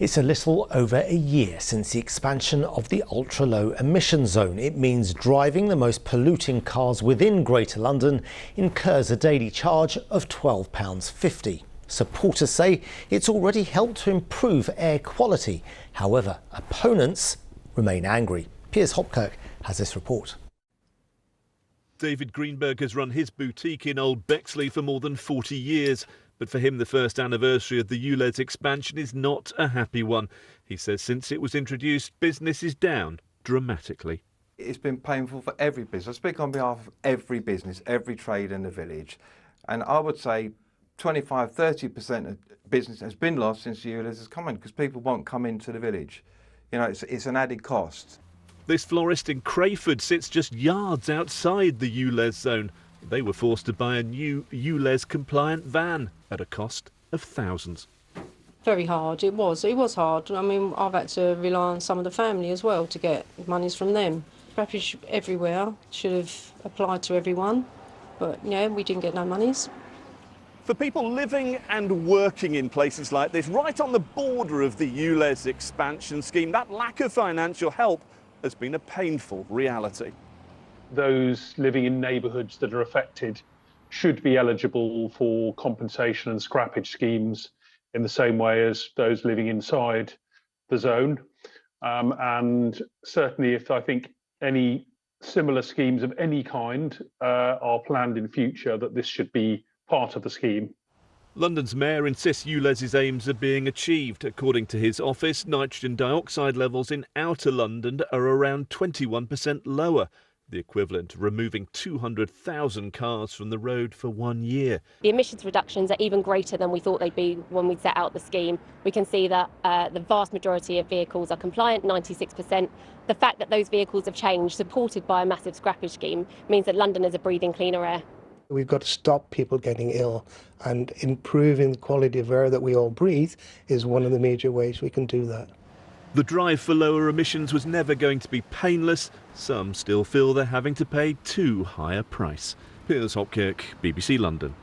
It's a little over a year since the expansion of the ultra-low emission zone. It means driving the most polluting cars within Greater London incurs a daily charge of £12.50. Supporters say it's already helped to improve air quality. However, opponents remain angry. Piers Hopkirk has this report. David Greenberg has run his boutique in Old Bexley for more than 40 years. But for him, the first anniversary of the ULEZ Expansion is not a happy one. He says since it was introduced, business is down dramatically. It's been painful for every business. I speak on behalf of every business, every trade in the village. And I would say 25–30% of business has been lost since the ULEZ has come in, because people won't come into the village. You know, it's an added cost. This florist in Crayford sits just yards outside the ULEZ zone. They were forced to buy a new ULEZ compliant van at a cost of thousands. Very hard, it was hard. I mean, I've had to rely on some of the family as well to get monies from them. Scrappage everywhere should have applied to everyone, but yeah, we didn't get no monies. For people living and working in places like this, right on the border of the ULEZ expansion scheme, that lack of financial help has been a painful reality. Those living in neighbourhoods that are affected should be eligible for compensation and scrappage schemes in the same way as those living inside the zone. And certainly if I think any similar schemes of any kind are planned in future, that this should be part of the scheme. London's mayor insists ULEZ's aims are being achieved. According to his office, nitrogen dioxide levels in outer London are around 21% lower, the equivalent of removing 200,000 cars from the road for 1 year. The emissions reductions are even greater than we thought they'd be when we set out the scheme. We can see that the vast majority of vehicles are compliant, 96%. The fact that those vehicles have changed, supported by a massive scrappage scheme, means that Londoners are breathing cleaner air. We've got to stop people getting ill, and improving the quality of air that we all breathe is one of the major ways we can do that. The drive for lower emissions was never going to be painless. Some still feel they're having to pay too high a price. Piers Hopkirk, BBC London.